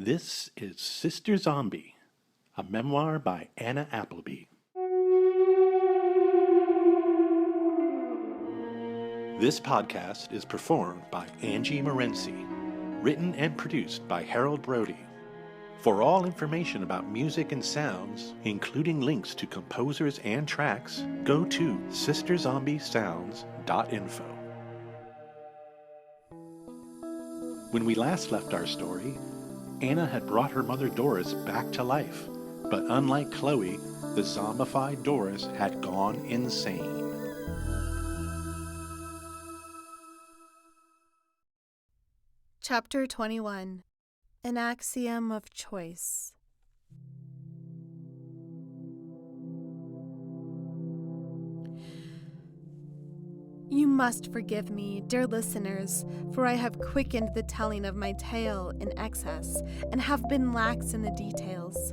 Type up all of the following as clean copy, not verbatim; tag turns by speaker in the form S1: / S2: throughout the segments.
S1: This is Sister Zombie, a memoir by Anna Appleby. This podcast is performed by Angie Morency, written and produced by Harold Brody. For all information about music and sounds, including links to composers and tracks, go to sisterzombiessounds.info. When we last left our story, Anna had brought her mother Doris back to life, but unlike Chloe, the zombified Doris had gone insane.
S2: Chapter 21. An Axiom of Choice. You must forgive me, dear listeners, for I have quickened the telling of my tale in excess and have been lax in the details.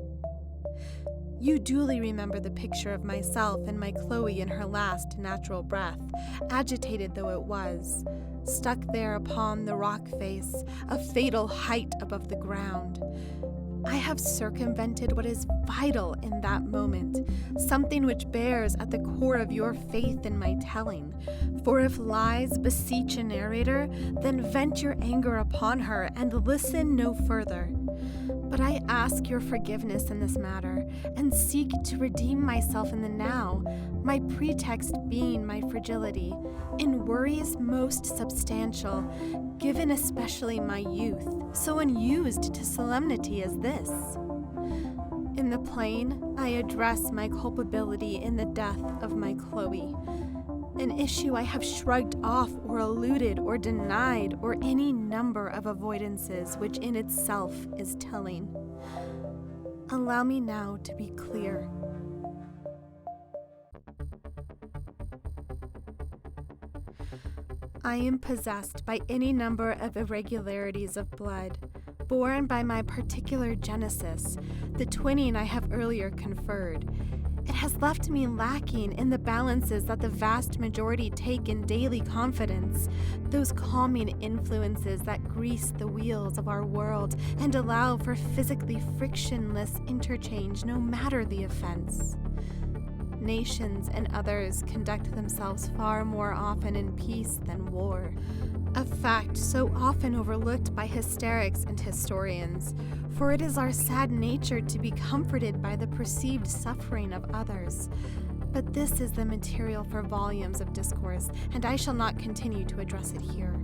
S2: You duly remember the picture of myself and my Chloe in her last natural breath, agitated though it was, stuck there upon the rock face, a fatal height above the ground. I have circumvented what is vital in that moment, something which bears at the core of your faith in my telling. For if lies beseech a narrator, then vent your anger upon her and listen no further. But I ask your forgiveness in this matter, and seek to redeem myself in the now, my pretext being my fragility, in worries most substantial, given especially my youth, so unused to solemnity as this. In the plain, I address my culpability in the death of my Chloe, an issue I have shrugged off or eluded or denied, or any number of avoidances which in itself is telling. Allow me now to be clear. I am possessed by any number of irregularities of blood, born by my particular genesis, the twinning I have earlier conferred. It has left me lacking in the balances that the vast majority take in daily confidence, those calming influences that grease the wheels of our world and allow for physically frictionless interchange no matter the offense. Nations and others conduct themselves far more often in peace than war, a fact so often overlooked by hysterics and historians, for it is our sad nature to be comforted by the perceived suffering of others. But this is the material for volumes of discourse, and I shall not continue to address it here.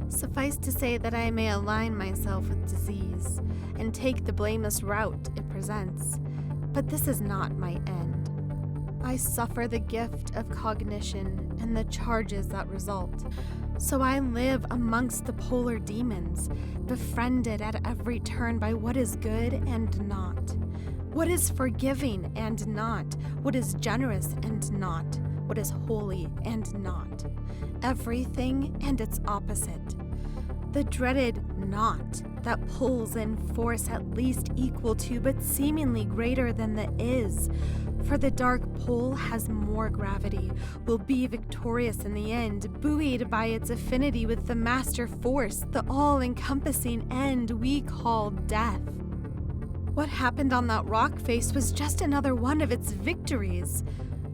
S2: Suffice to say that I may align myself with disease, and take the blameless route it presents. But this is not my end. I suffer the gift of cognition and the charges that result. So I live amongst the polar demons, befriended at every turn by what is good and not, what is forgiving and not, what is generous and not, what is holy and not, everything and its opposite. The dreaded not that pulls in force at least equal to but seemingly greater than the is. For the dark pole has more gravity, will be victorious in the end, buoyed by its affinity with the master force, the all-encompassing end we call death. What happened on that rock face was just another one of its victories.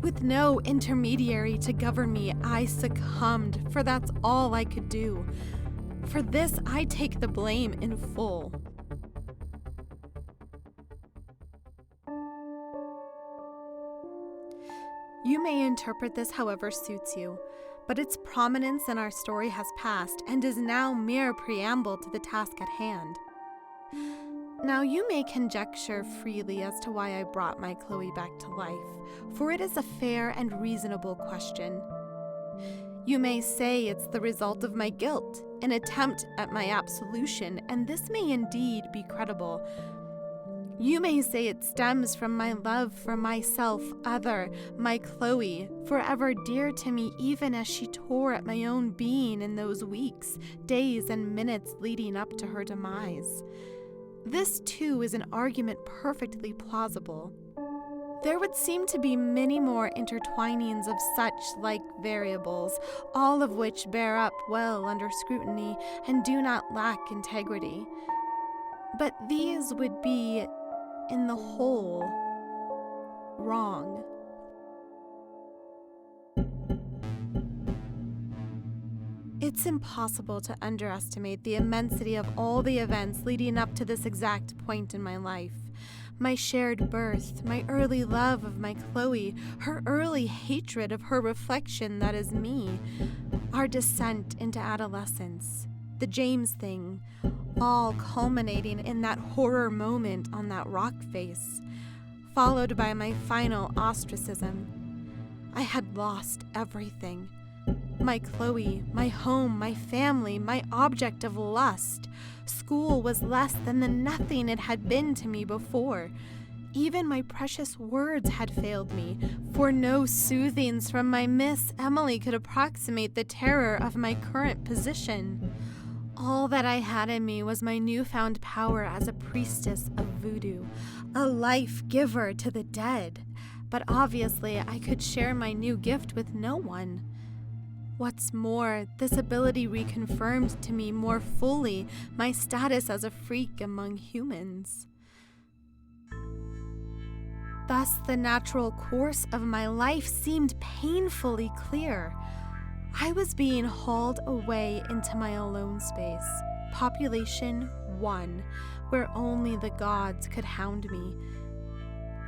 S2: With no intermediary to govern me, I succumbed, for that's all I could do. For this, I take the blame in full. You may interpret this however suits you, but its prominence in our story has passed and is now mere preamble to the task at hand. Now you may conjecture freely as to why I brought my Chloe back to life, for it is a fair and reasonable question. You may say it's the result of my guilt, an attempt at my absolution, and this may indeed be credible. You may say it stems from my love for myself, other, my Chloe, forever dear to me even as she tore at my own being in those weeks, days, and minutes leading up to her demise. This, too, is an argument perfectly plausible. There would seem to be many more intertwinings of such like variables, all of which bear up well under scrutiny and do not lack integrity. But these would be, in the whole, wrong. It's impossible to underestimate the immensity of all the events leading up to this exact point in my life. My shared birth, my early love of my Chloe, her early hatred of her reflection that is me, our descent into adolescence, the James thing, all culminating in that horror moment on that rock face, followed by my final ostracism. I had lost everything. My Chloe, my home, my family, my object of lust. School was less than the nothing it had been to me before. Even my precious words had failed me, for no soothings from my Miss Emily could approximate the terror of my current position. All that I had in me was my newfound power as a priestess of voodoo, a life giver to the dead. But obviously I could share my new gift with no one. What's more, this ability reconfirmed to me more fully my status as a freak among humans. Thus, the natural course of my life seemed painfully clear. I was being hauled away into my alone space, population 1, where only the gods could hound me.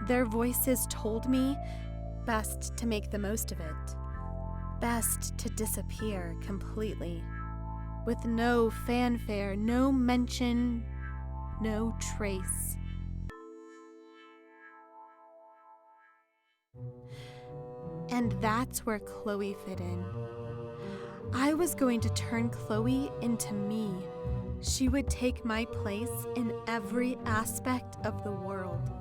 S2: Their voices told me best to make the most of it. Best to disappear completely, with no fanfare, no mention, no trace. And that's where Chloe fit in. I was going to turn Chloe into me. She would take my place in every aspect of the world.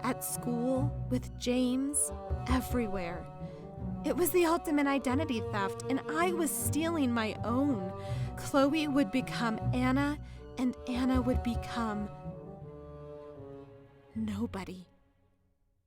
S2: At school, with James, everywhere. It was the ultimate identity theft, and I was stealing my own. Chloe would become Anna, and Anna would become nobody.